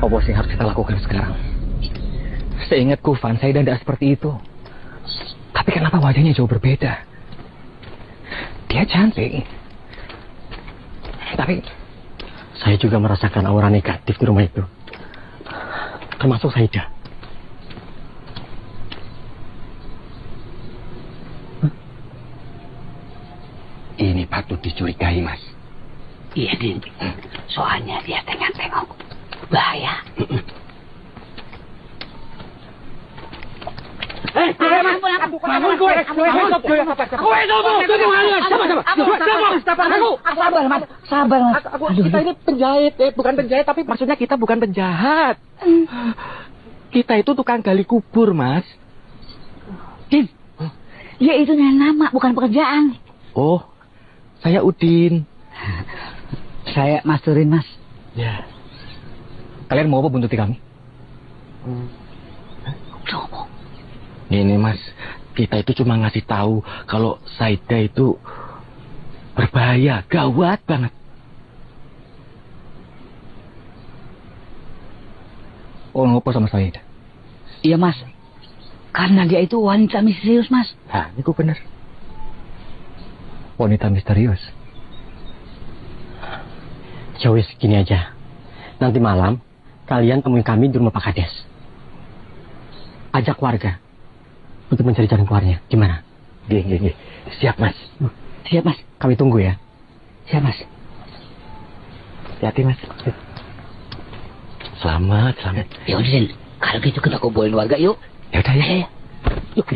Apa sih harus kita lakukan sekarang? Seingatku Van, Saida tidak seperti itu. Tapi kenapa wajahnya jauh berbeda? Dia cantik. Tapi saya juga merasakan aura negatif di rumah itu. Termasuk Saida. Ini patut dicurigai, Mas. Iya, Din. Soalnya dia tengok-tengok. Bahaya. Sabar, Mas. Kita ini penjahit, bukan penjahit, tapi maksudnya kita bukan penjahat. Kita itu tukang gali kubur, Mas. Din, ya itu nama, bukan pekerjaan. Oh, saya Udin. Saya Mas Turin, Mas. Ya. kalian mau apa buntuti kami? Ini Mas, kita itu cuma ngasih tahu kalau Saida itu berbahaya, gawat banget. Oh, ngopo sama Saida? Iya, Mas. Karena dia itu wanita misterius, Mas. Nah, itu benar. Wanita misterius. Ya wis, gini aja. Nanti malam kalian temui kami di rumah Pak Kades. Ajak warga untuk mencari jalan keluarnya. Gimana? Gini. Siap, Mas. Siap, Mas. Kami tunggu ya. Siap, Mas. Hati-hati, Mas. Selamat. Ya udah, Din. Kalau gitu kita kumpulin warga, yuk. Ya udah ya. Yuk.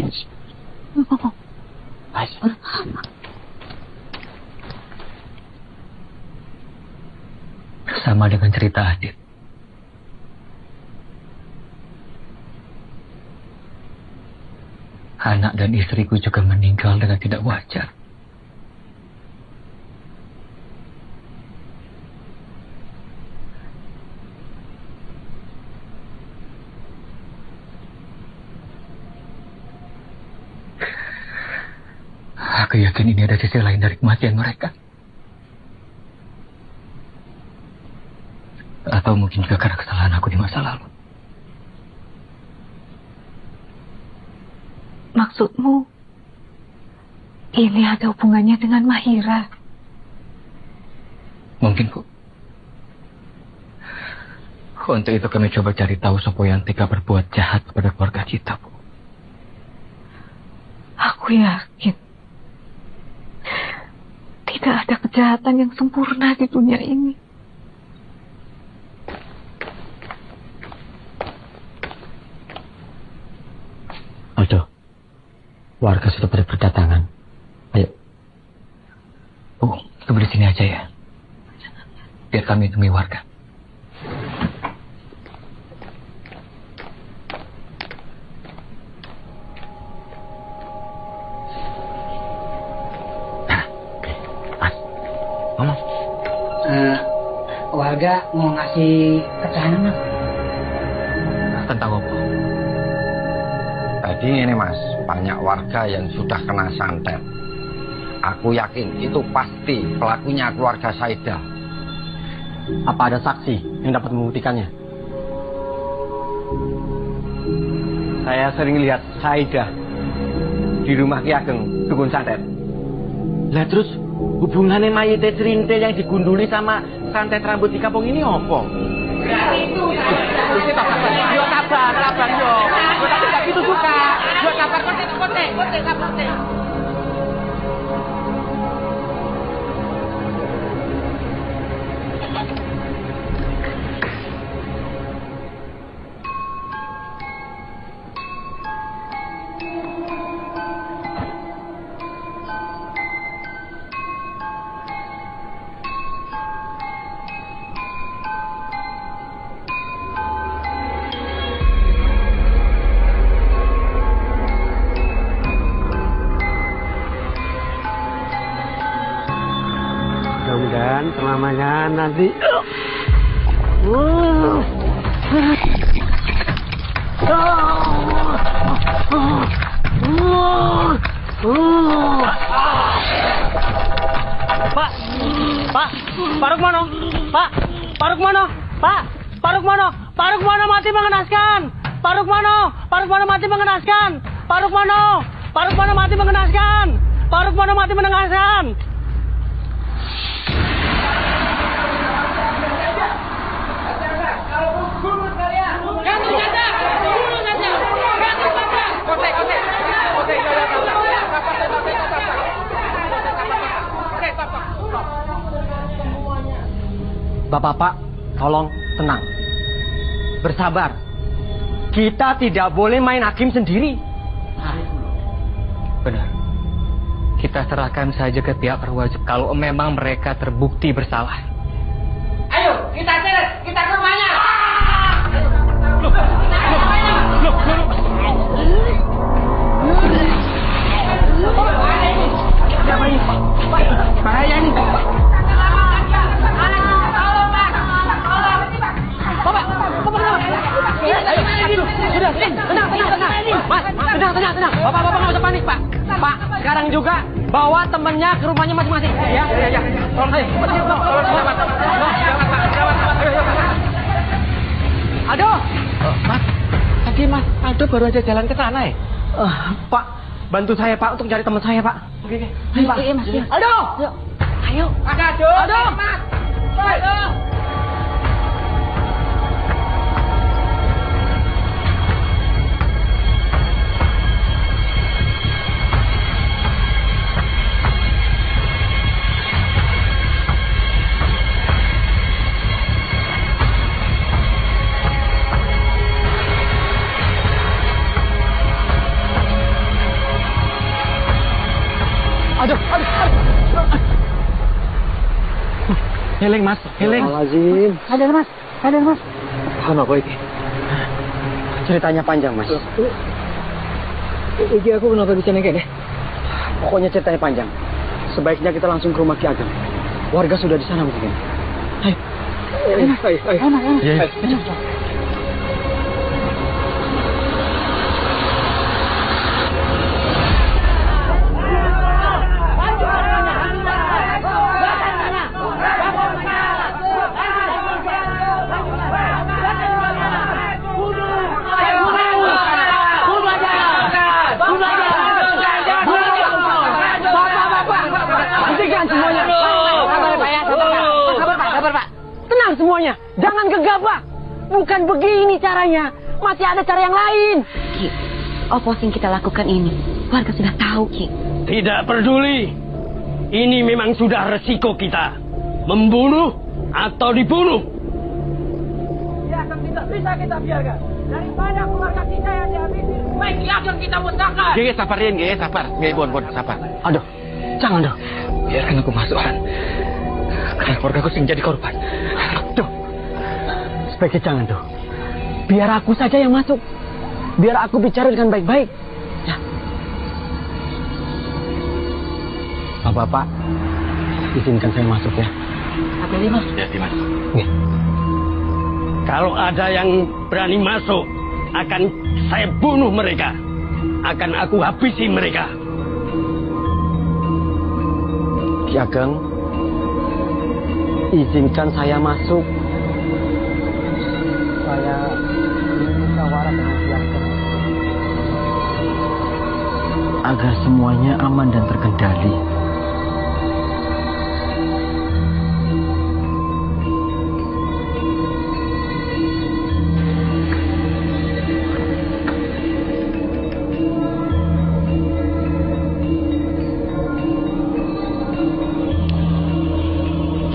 Mas. Sama dengan cerita Adit. Anak dan istriku juga meninggal dengan tidak wajar. Aku yakin ini ada sisi lain dari kematian mereka. Atau mungkin juga karena kesalahan aku di masa lalu. Maksudmu, ini ada hubungannya dengan Mahira? Mungkin, Bu. Untuk itu kami coba cari tahu siapa yang tega berbuat jahat kepada keluarga kita, Bu. Aku yakin tidak ada kejahatan yang sempurna di dunia ini. Aldo, warga sudah pada berdatangan. Ayo. Bu, tunggu di sini aja ya. Biar kami temui warga. Warga mau ngasih keterangan, Mas. Tentang apa? Tadi ini Mas, banyak warga yang sudah kena santet. Aku yakin itu pasti pelakunya keluarga Saida. Apa ada saksi yang dapat membuktikannya? Saya sering lihat Saida di rumah Ki Ageng dukun santet. Lah terus hubungannya mayit Cerintil yang digunduli sama santet rambut di kampung ini apa? Itu kabar yo. Tapi gak gitu juga. Yo kabar kote kabar. Mudah-mudahan selamanya nanti. Pak Rukmono, Pak Rukmono, Pak Pak Rukmono mati mengenaskan. Pak Rukmono mati mengenaskan. Pak Rukmono mati mengenaskan. Pak Rukmono mati mengenaskan. Bapak-bapak, tolong tenang. Bersabar. Kita tidak boleh main hakim sendiri. Benar. Kita serahkan saja ke pihak berwajib kalau memang mereka terbukti bersalah. Ayo, kita seret, kita ke rumahnya. Bahaya ini. Tenang. Bapak nggak usah panik, Pak. Pak, sekarang juga bawa temennya ke rumahnya masing-masing. Ya. Tolong, ayo. Aduh. Mas, tadi Mas Aldo baru aja jalan ke sana ya? Pak, bantu saya Pak untuk cari teman saya Pak. Oke. Ayo Pak. Mas. Aldo. Ayo. Aldo. Mas. Aldo. Aduh. Healing Mas, healing. Lazim. Ada Mas. Apa ini? Ceritanya panjang Mas. Iki aku kenapa bisa nih? Pokoknya ceritanya panjang. Sebaiknya kita langsung ke rumah Ki Ageng. Warga sudah di sana mungkin. Ayo. Tenang semuanya, jangan gegabah. Bukan begini caranya, masih ada cara yang lain. Ki, apa yang kita lakukan ini? Warga sudah tahu, Ki. Tidak peduli. Ini memang sudah resiko kita. Membunuh atau dibunuh. Ya akan tidak bisa kita biarkan. Daripada keluarga kita yang dihabisi, baik akan kita musnahkan. Gege, sabarin, Gege, sabar. Gege, bon, sabar. Aduh, jangan dong. Biarkan aku masuk, Han. Karena keluarga aku sering jadi korban. Duh, sebaiknya jangan dong. Biar aku saja yang masuk. Biar aku bicara dengan baik-baik. Ya. Bapak, izinkan saya masuk ya. Apa ini, Mas? Ya, Mas. Nih. Kalau ada yang berani masuk, akan saya bunuh mereka. Akan aku habisi mereka. Ki Ageng, izinkan saya masuk. Saya ingin musyawarah dengan Ki Ageng agar semuanya aman dan terkendali.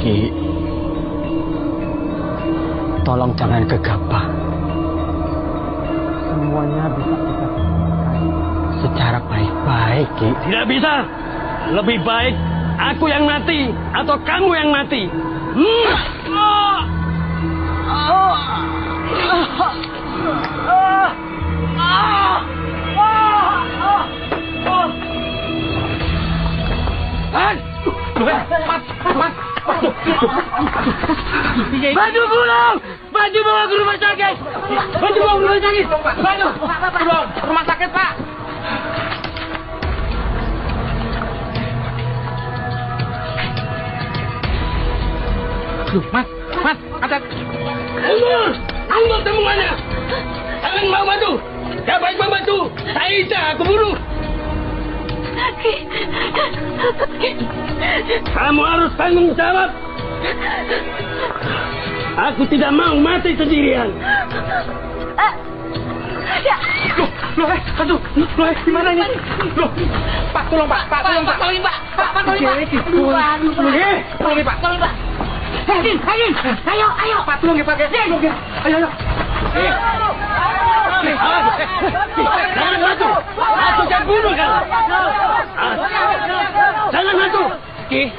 Ki, tolong jangan gegabah. Semuanya bisa kita selesaikan secara baik-baik, Ki. Tidak bisa. Lebih baik aku yang mati atau kamu yang mati. Baju pulang! Baju bawa ke rumah sakit! Baju bawa ke rumah sakit! Baju! Rumah sakit, Pak! Mas, ada. Tunggu semuanya. Jangan mau bantu. Gak baik membantu. Saida, aku bunuh. Kamu harus tanggung jawab. Aku tidak mau mati sendirian. Loh, aduh, loh, gimana ini? Loh, Pak, tolong Pak, tolong Pak. Tolongin Pak. Pak, tolongin Pak. Tolongin Pak. Tolongin Pak. Ayo. Pak, tolong ya Pak. Ayo. Jangan bantu. Aku jangan bunuh kan. Jangan bantu. Ki,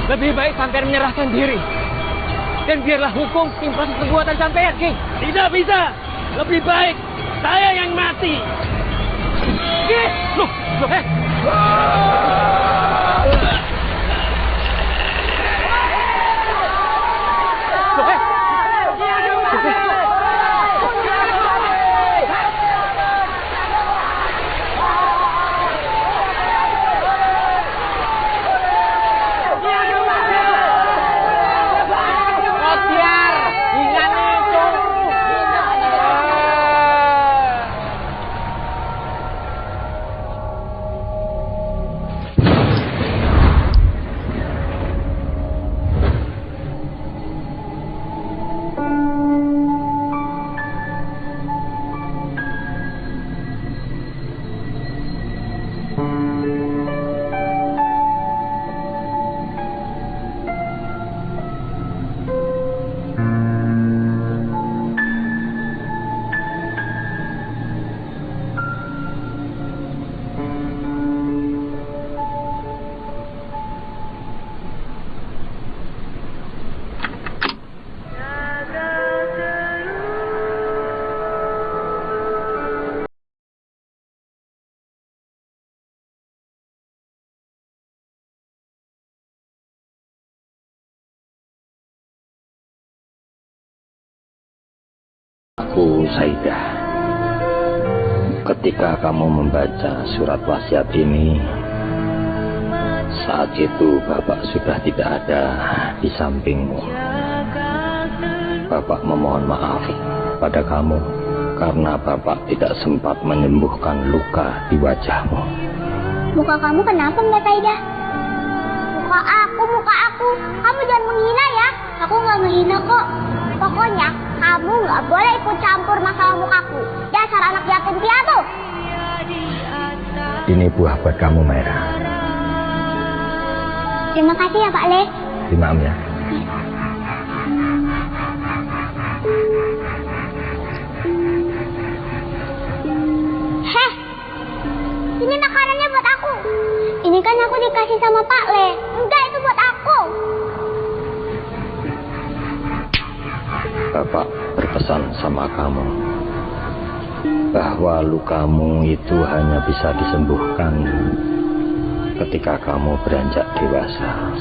lebih baik sampean menyerahkan diri. Dan biarlah hukum impas perbuatan sampean, Ki. Tidak bisa. Lebih baik saya yang mati. Ki, loh, Aku, Saida, ketika kamu membaca surat wasiat ini, saat itu Bapak sudah tidak ada di sampingmu. Bapak memohon maaf pada kamu karena Bapak tidak sempat menyembuhkan luka di wajahmu. Muka kamu kenapa Mbak Saida? Muka aku. Kamu jangan menghina ya. Aku nggak menghina kok. Pokoknya kamu nggak boleh ikut campur masalah mukaku. Dasar anak yatim piatu. Ini buah buat kamu, Maira. Terima kasih ya Pak Le. Terima ya. Heh, ini makanannya buat aku. Ini kan aku dikasih sama Pak Le. Enggak, itu buat aku. Bapak berpesan sama kamu bahwa lukamu itu hanya bisa disembuhkan ketika kamu beranjak dewasa.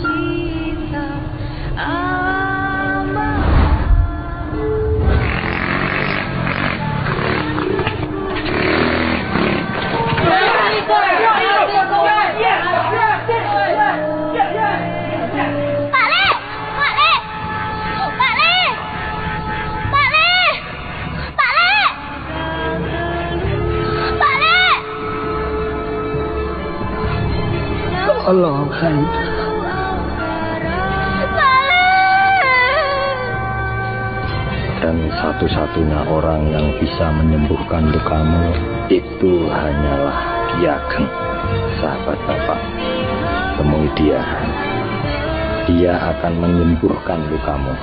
Allah, Saida. Dan satu-satunya orang yang bisa menyembuhkan lukamu itu hanyalah Ki Ageng, sahabat Bapak. Temui dia. Dia akan menyembuhkan lukamu.